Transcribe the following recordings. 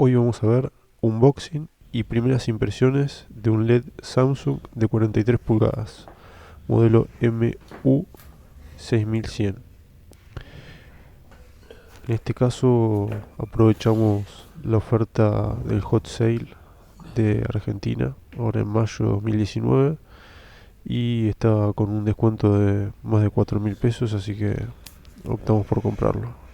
Hoy vamos a ver unboxing y primeras impresiones de un LED Samsung de 43 pulgadas, modelo MU6100. En este caso aprovechamos la oferta del Hot Sale de Argentina, ahora en mayo de 2019, y está con un descuento de más de 4.000 pesos, así que optamos por comprarlo.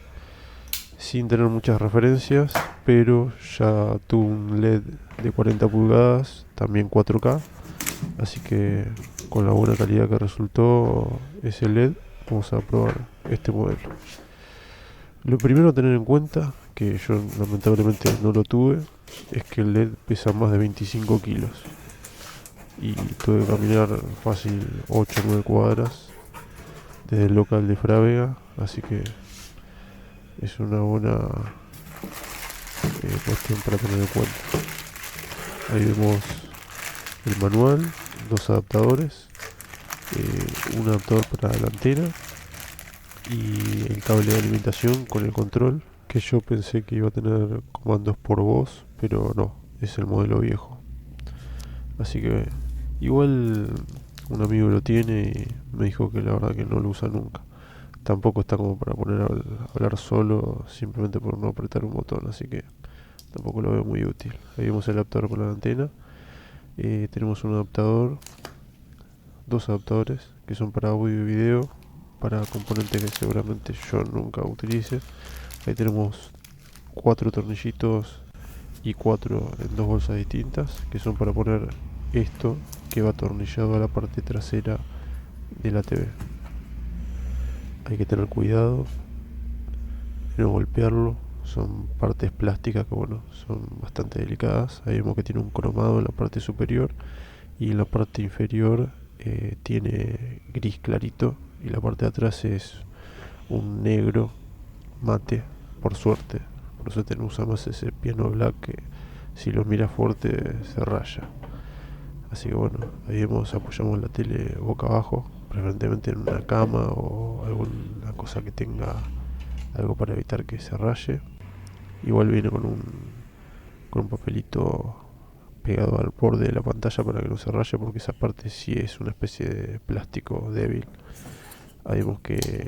Sin tener muchas referencias, pero ya tuvo un LED de 40 pulgadas, también 4K, así que con la buena calidad que resultó ese LED, vamos a probar este modelo. Lo primero a tener en cuenta, que yo lamentablemente no lo tuve, es que el LED pesa más de 25 kilos y tuve que caminar fácil 8 o 9 cuadras desde el local de Frávega, así que es una buena cuestión para tener en cuenta. Ahí vemos el manual, dos adaptadores, un adaptador para la antena y el cable de alimentación con el control, que yo pensé que iba a tener comandos por voz, pero no, es el modelo viejo. Así que igual un amigo lo tiene y me dijo que la verdad que no lo usa nunca. Tampoco está como para poner a hablar solo simplemente por no apretar un botón, así que tampoco lo veo muy útil. Ahí vemos el adaptador con la antena. Tenemos un adaptador, dos adaptadores que son para audio y video, para componentes que seguramente yo nunca utilice. Ahí tenemos cuatro tornillitos y cuatro en dos bolsas distintas, que son para poner esto que va atornillado a la parte trasera de la TV. Hay que tener cuidado de no golpearlo. Son partes plásticas que bueno, son bastante delicadas. Ahí vemos que tiene un cromado en la parte superior y en la parte inferior tiene gris clarito y la parte de atrás es un negro mate, por suerte. Por suerte no usa más ese piano black que si lo mira fuerte se raya. Así que bueno, ahí apoyamos la tele boca abajo, preferentemente en una cama o alguna cosa que tenga algo para evitar que se raye. Igual viene con un papelito pegado al borde de la pantalla para que no se raye, porque esa parte sí es una especie de plástico débil. Ahí vemos que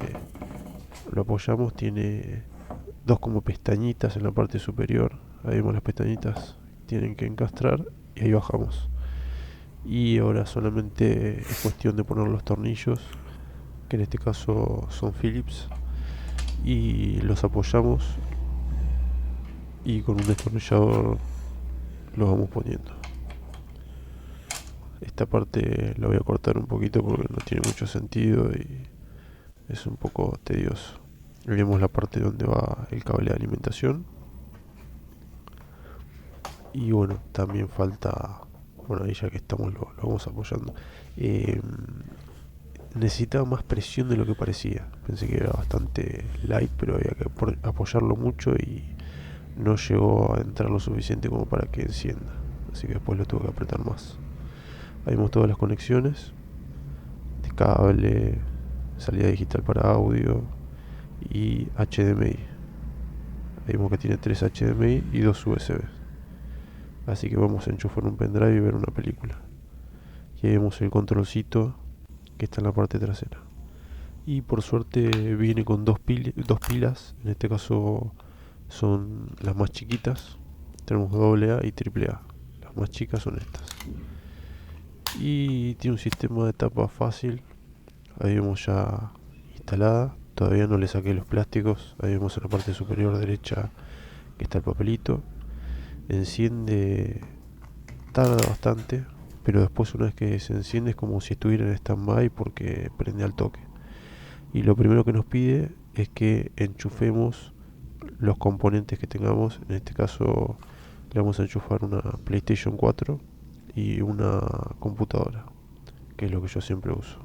lo apoyamos, tiene dos como pestañitas en la parte superior. Ahí vemos las pestañitas, tienen que encastrar y ahí bajamos. Y ahora solamente es cuestión de poner los tornillos, que en este caso son Phillips, y los apoyamos y con un destornillador los vamos poniendo. Esta parte la voy a cortar un poquito porque no tiene mucho sentido y es un poco tedioso. Vemos la parte donde va el cable de alimentación. Y bueno, también falta, bueno, ahí ya que estamos lo vamos apoyando. Eh, Necesitaba más presión de lo que parecía. Pensé que era bastante light, pero había que apoyarlo mucho y no llegó a entrar lo suficiente como para que encienda. Así que después lo tuve que apretar más. Ahí vemos todas las conexiones de cable, salida digital para audio y HDMI. Ahí vemos que tiene 3 HDMI y 2 USB. Así que vamos a enchufar un pendrive y ver una película. Y ahí vemos el controlcito que está en la parte trasera. Y por suerte viene con dos pilas. En este caso son las más chiquitas. Tenemos AA y AAA. Las más chicas son estas. Y tiene un sistema de tapa fácil. Ahí vemos ya instalada. Todavía no le saqué los plásticos. Ahí vemos en la parte superior derecha que está el papelito. Enciende, tarda bastante, pero después una vez que se enciende es como si estuviera en stand-by porque prende al toque. Y lo primero que nos pide es que enchufemos los componentes que tengamos. En este caso le vamos a enchufar una PlayStation 4 y una computadora, que es lo que yo siempre uso.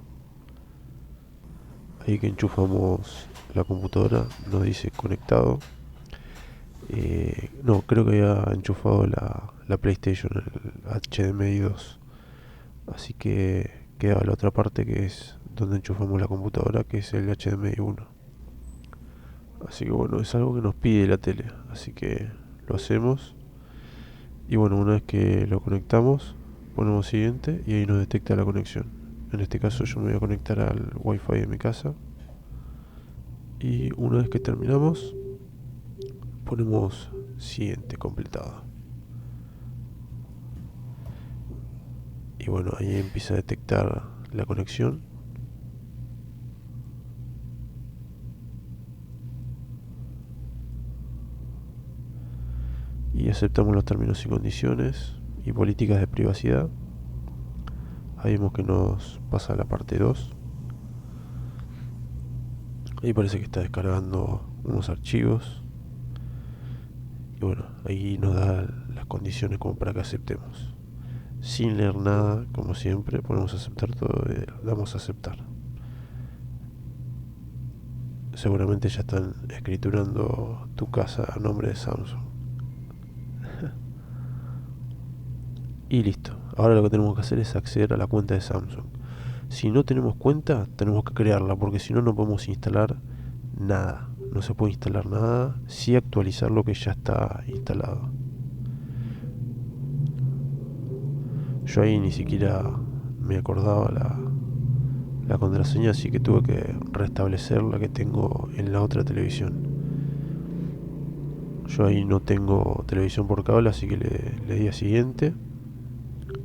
Ahí que enchufamos la computadora nos dice conectado. No, creo que había enchufado la PlayStation, el HDMI 2. Así que queda la otra parte que es donde enchufamos la computadora, que es el HDMI 1. Así que bueno, es algo que nos pide la tele, así que lo hacemos Y bueno, una vez que lo conectamos, ponemos siguiente y ahí nos detecta la conexión. En este caso yo me voy a conectar al wifi de mi casa. Y una vez que terminamos, ponemos siguiente completado. Y bueno, ahí empieza a detectar la conexión. Y aceptamos los términos y condiciones y políticas de privacidad. Ahí vemos que nos pasa a la parte 2. Ahí parece que está descargando unos archivos. Y bueno, ahí nos da las condiciones como para que aceptemos. Sin leer nada, como siempre, ponemos aceptar todo y damos a aceptar. Seguramente ya están escriturando tu casa a nombre de Samsung. Y listo. Ahora lo que tenemos que hacer es acceder a la cuenta de Samsung. Si no tenemos cuenta, tenemos que crearla, porque si no, no podemos instalar nada. No se puede instalar nada, sí actualizar lo que ya está instalado. Yo ahí ni siquiera me acordaba la contraseña, así que tuve que restablecer la que tengo en la otra televisión. Yo ahí no tengo televisión por cable, así que le di a siguiente.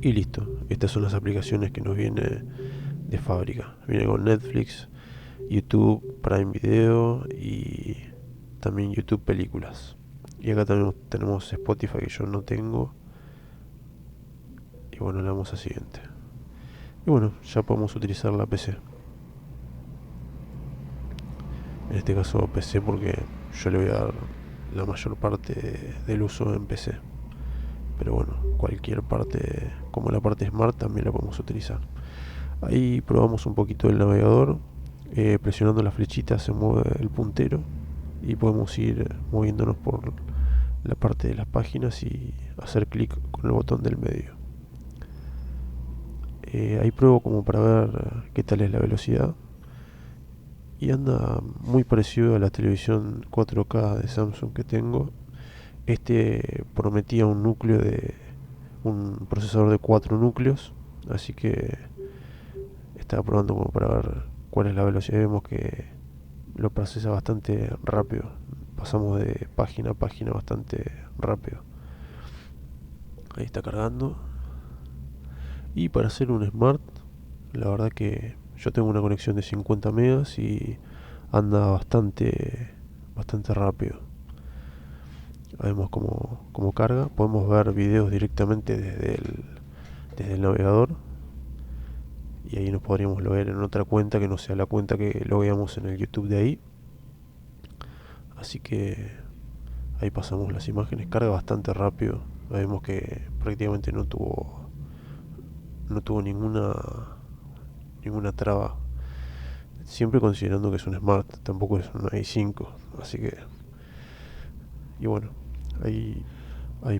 Y listo. Estas son las aplicaciones que nos viene de fábrica. Viene con Netflix, YouTube, Prime Video y también YouTube Películas. Y acá también tenemos Spotify que yo no tengo. Y bueno, le damos a siguiente. Y bueno, ya podemos utilizar la PC. En este caso PC porque yo le voy a dar la mayor parte del uso en PC. Pero bueno, cualquier parte, como la parte Smart, también la podemos utilizar. Ahí probamos un poquito el navegador. Presionando la flechita se mueve el puntero y podemos ir moviéndonos por la parte de las páginas y hacer clic con el botón del medio. Ahí pruebo como para ver qué tal es la velocidad y anda muy parecido a la televisión 4K de Samsung que tengo. Este prometía un procesador de 4 núcleos, así que estaba probando como para ver cuál es la velocidad. Vemos que lo procesa bastante rápido. Pasamos de página a página bastante rápido. Ahí está cargando. Y para hacer un Smart, la verdad que yo tengo una conexión de 50 megas y anda bastante rápido. Vemos cómo carga. Podemos ver videos directamente desde el navegador. Y ahí nos podríamos loguear en otra cuenta que no sea la cuenta que logueamos en el YouTube de ahí. Así que ahí pasamos las imágenes. Carga bastante rápido. Vemos que prácticamente no tuvo ninguna traba. Siempre considerando que es un Smart, tampoco es un i5. Así que, y bueno, ahí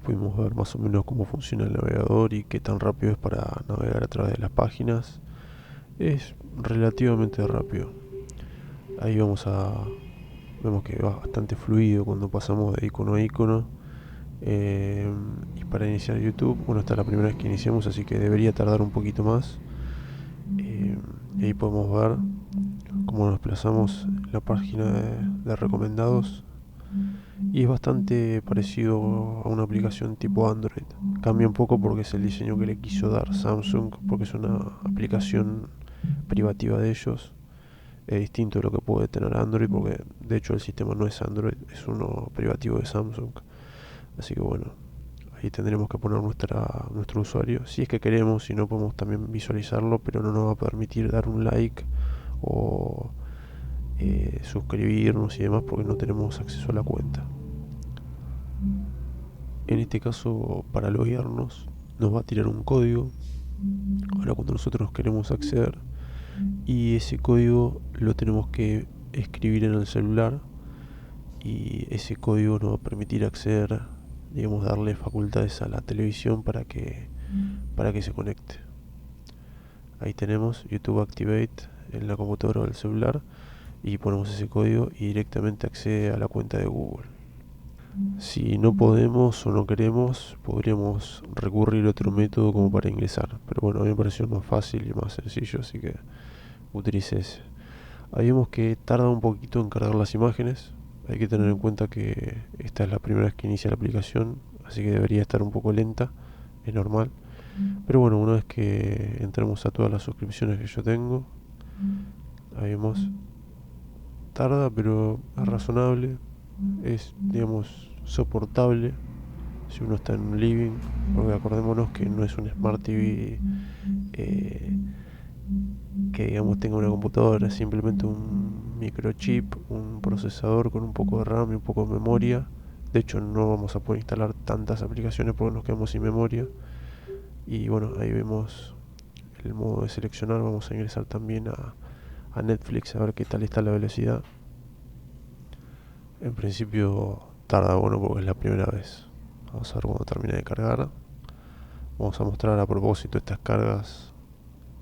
pudimos ver más o menos cómo funciona el navegador y qué tan rápido es para navegar a través de las páginas. Es relativamente rápido. Ahí vemos que va bastante fluido cuando pasamos de icono a icono. Y para iniciar YouTube, bueno, esta es la primera vez que iniciamos, así que debería tardar un poquito más. Y ahí podemos ver cómo nos desplazamos en la página de recomendados. Y es bastante parecido a una aplicación tipo Android. Cambia un poco porque es el diseño que le quiso dar Samsung, porque es una aplicación privativa de ellos. Es distinto de lo que puede tener Android, porque de hecho el sistema no es Android, es uno privativo de Samsung. Así que bueno, ahí tendremos que poner nuestro usuario. Si es que queremos, si no podemos también visualizarlo, pero no nos va a permitir dar un like o suscribirnos y demás porque no tenemos acceso a la cuenta. En este caso, para loguearnos, nos va a tirar un código. Ahora cuando nosotros queremos acceder, y ese código lo tenemos que escribir en el celular, y ese código nos va a permitir acceder, digamos, darle facultades a la televisión para que se conecte. Ahí tenemos YouTube Activate en la computadora o el celular y ponemos ese código y directamente accede a la cuenta de Google. Si no podemos o no queremos, podríamos recurrir a otro método como para ingresar. Pero bueno, a mí me pareció más fácil y más sencillo, así que utilicé ese. Ahí vemos que tarda un poquito en cargar las imágenes. Hay que tener en cuenta que esta es la primera vez que inicia la aplicación, así que debería estar un poco lenta, es normal. Pero bueno, una vez que entremos a todas las suscripciones que yo tengo, ahí vemos, tarda, pero es razonable, es, digamos, soportable si uno está en un living, porque acordémonos que no es un Smart TV eh, que digamos tenga una computadora, es simplemente un microchip, un procesador con un poco de RAM y un poco de memoria. De hecho no vamos a poder instalar tantas aplicaciones porque nos quedamos sin memoria. Y bueno, ahí vemos el modo de seleccionar. Vamos a ingresar también a Netflix a ver qué tal está la velocidad. En principio tarda, bueno, porque es la primera vez. Vamos a ver cuando termine de cargar. Vamos a mostrar a propósito estas cargas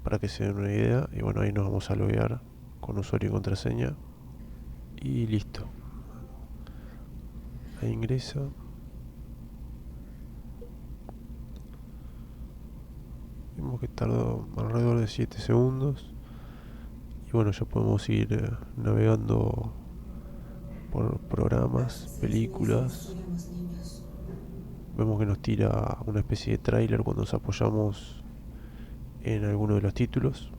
para que se den una idea. Y bueno, ahí nos vamos a loguear con usuario y contraseña. Y listo. Ahí ingresa. Vemos que tardó alrededor de 7 segundos. Y bueno, ya podemos ir navegando por programas, películas. Vemos que nos tira una especie de tráiler cuando nos apoyamos en alguno de los títulos.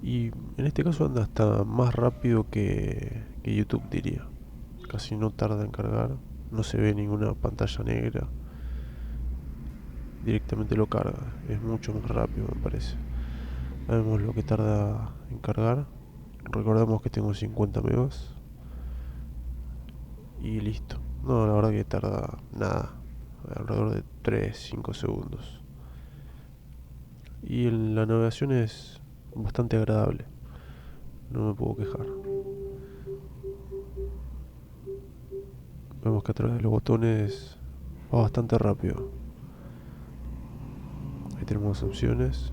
Y en este caso anda hasta más rápido que YouTube, diría. Casi no tarda en cargar. No se ve ninguna pantalla negra. Directamente lo carga. Es mucho más rápido, me parece. Vemos lo que tarda en cargar. Recordemos que tengo 50 megas. Y listo. No, la verdad que tarda nada. Alrededor de 3-5 segundos. Y la navegación es bastante agradable. No me puedo quejar. Vemos que a través de los botones va bastante rápido. Ahí tenemos las opciones.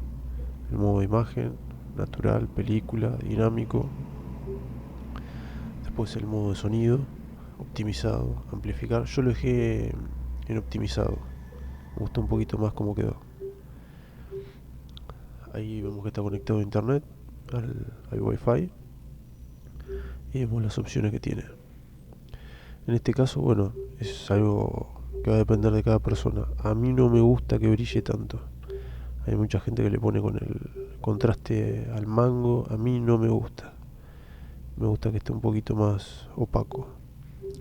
El modo de imagen, natural, película, dinámico. Después el modo de sonido, optimizado, amplificar. Yo lo dejé en optimizado. Me gustó un poquito más cómo quedó. Ahí vemos que está conectado a internet, al Wi-Fi. Y vemos las opciones que tiene. En este caso, bueno, es algo que va a depender de cada persona. A mí no me gusta que brille tanto. Hay mucha gente que le pone con el contraste al mango. A mí no me gusta. Me gusta que esté un poquito más opaco.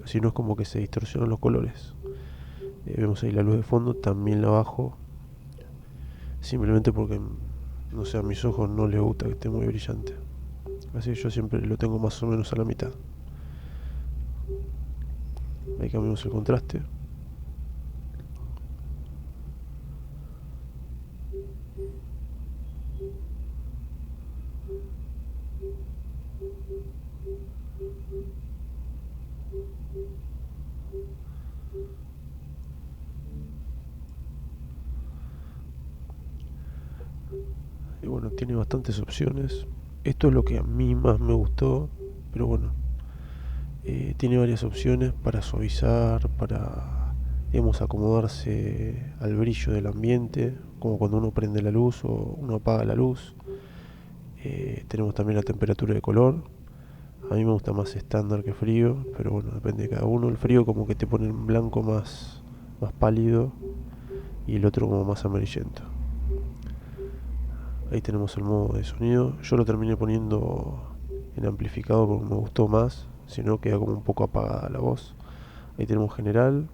Así no es como que se distorsionan los colores. Vemos ahí la luz de fondo, también la bajo. Simplemente porque, no sé, a mis ojos no les gusta que esté muy brillante. Así que yo siempre lo tengo más o menos a la mitad. Ahí cambiamos el contraste. Y bueno, tiene bastantes opciones. Esto es lo que a mí más me gustó. Pero bueno, tiene varias opciones para suavizar, para, digamos, acomodarse al brillo del ambiente, como cuando uno prende la luz o uno apaga la luz. Tenemos también la temperatura de color. A mí me gusta más estándar que frío, pero bueno, depende de cada uno. El frío como que te pone en blanco más pálido y el otro como más amarillento. Ahí tenemos el modo de sonido. Yo lo terminé poniendo en amplificado porque me gustó más, si no queda como un poco apagada la voz. Ahí tenemos general,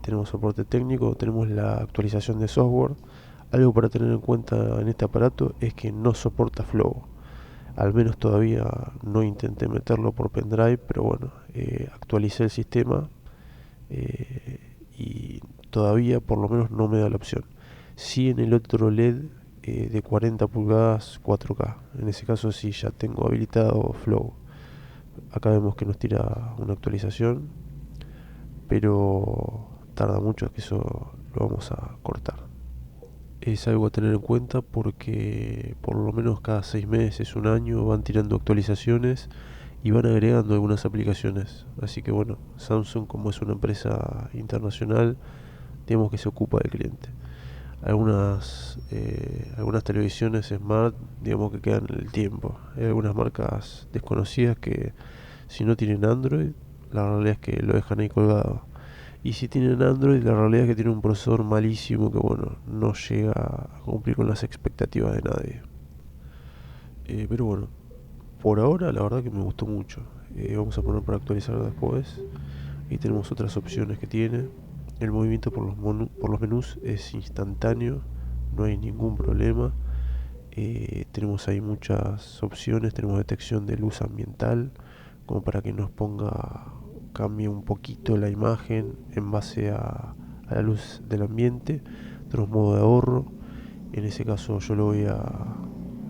tenemos soporte técnico, tenemos la actualización de software. Algo para tener en cuenta en este aparato es que no soporta Flow. Al menos todavía no intenté meterlo por pendrive, pero bueno, actualicé el sistema y todavía por lo menos no me da la opción. Sí en el otro LED de 40 pulgadas 4K. En ese caso sí ya tengo habilitado Flow. Acá vemos que nos tira una actualización, pero tarda mucho, que eso lo vamos a cortar. Es algo a tener en cuenta porque por lo menos cada 6 meses, un año van tirando actualizaciones y van agregando algunas aplicaciones. Así que bueno, Samsung, como es una empresa internacional, digamos que se ocupa del cliente. Algunas televisiones Smart, digamos que quedan en el tiempo. Hay algunas marcas desconocidas que, si no tienen Android, la realidad es que lo dejan ahí colgado. Y si tienen Android, la realidad es que tiene un procesador malísimo que, bueno, no llega a cumplir con las expectativas de nadie. Pero bueno, por ahora la verdad que me gustó mucho. Vamos a poner para actualizar después. Y tenemos otras opciones que tiene. El movimiento por los menús es instantáneo, no hay ningún problema. Tenemos ahí muchas opciones, tenemos detección de luz ambiental, como para que nos ponga, cambie un poquito la imagen en base a la luz del ambiente. Tenemos modo de ahorro, en ese caso yo lo voy a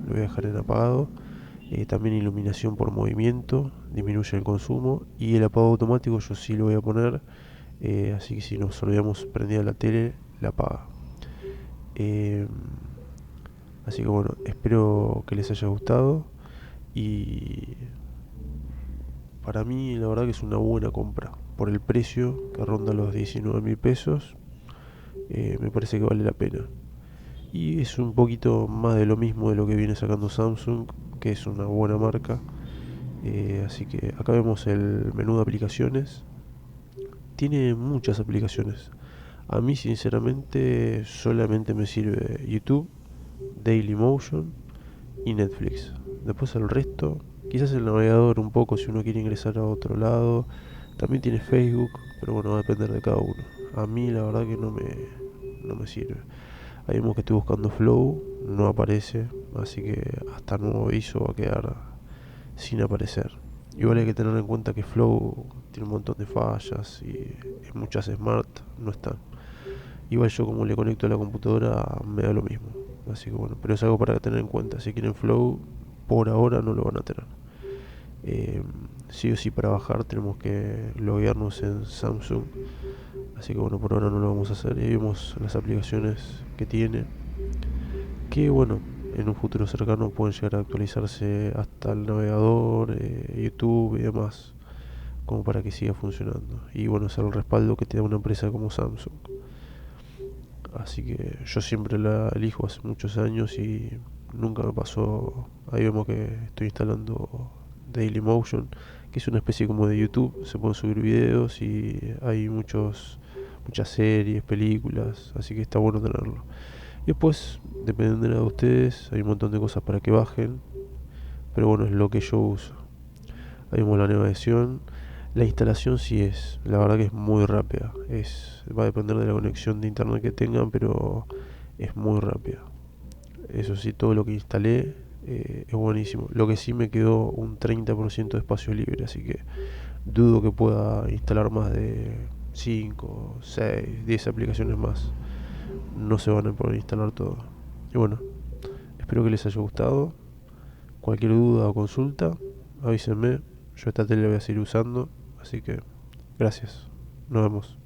dejar en apagado. También iluminación por movimiento, disminuye el consumo. Y el apagado automático yo sí lo voy a poner, así que si nos olvidamos prendida la tele, la apaga. Eh, Así que bueno, espero que les haya gustado. Y para mí la verdad que es una buena compra. Por el precio que ronda los 19.000 pesos, me parece que vale la pena. Y es un poquito más de lo mismo de lo que viene sacando Samsung, que es una buena marca. Así que acá vemos el menú de aplicaciones. Tiene muchas aplicaciones. A mí sinceramente solamente me sirve YouTube, Dailymotion y Netflix. Después el resto, quizás el navegador un poco si uno quiere ingresar a otro lado. También tiene Facebook, pero bueno, va a depender de cada uno. A mí la verdad que no me sirve. Ahí vemos que estoy buscando Flow, no aparece, así que hasta nuevo aviso va a quedar sin aparecer. Igual hay que tener en cuenta que Flow tiene un montón de fallas y en muchas Smart no están. Igual yo como le conecto a la computadora me da lo mismo. Así que bueno, pero es algo para tener en cuenta. Si quieren Flow, por ahora no lo van a tener. Eh, sí o sí para bajar tenemos que loguearnos en Samsung. Así que bueno, por ahora no lo vamos a hacer. Y vemos las aplicaciones que tiene. Que bueno, en un futuro cercano pueden llegar a actualizarse hasta el navegador, YouTube y demás. Como para que siga funcionando. Y bueno, es el respaldo que te da una empresa como Samsung. Así que yo siempre la elijo hace muchos años y nunca me pasó. Ahí vemos que estoy instalando Dailymotion, que es una especie como de YouTube. Se pueden subir videos y hay muchas series, películas, así que está bueno tenerlo. Y después, dependiendo de ustedes, hay un montón de cosas para que bajen, pero bueno, es lo que yo uso. Ahí vemos la navegación. La instalación sí es, la verdad que es muy rápida. Va a depender de la conexión de internet que tengan, pero es muy rápida. Eso sí, todo lo que instalé es buenísimo. Lo que sí me quedó un 30% de espacio libre, así que dudo que pueda instalar más de 5 6 10 aplicaciones más. No se van a poder instalar todo. Y bueno, espero que les haya gustado. Cualquier duda o consulta, avísenme. Yo esta tele la voy a seguir usando, así que gracias. Nos vemos.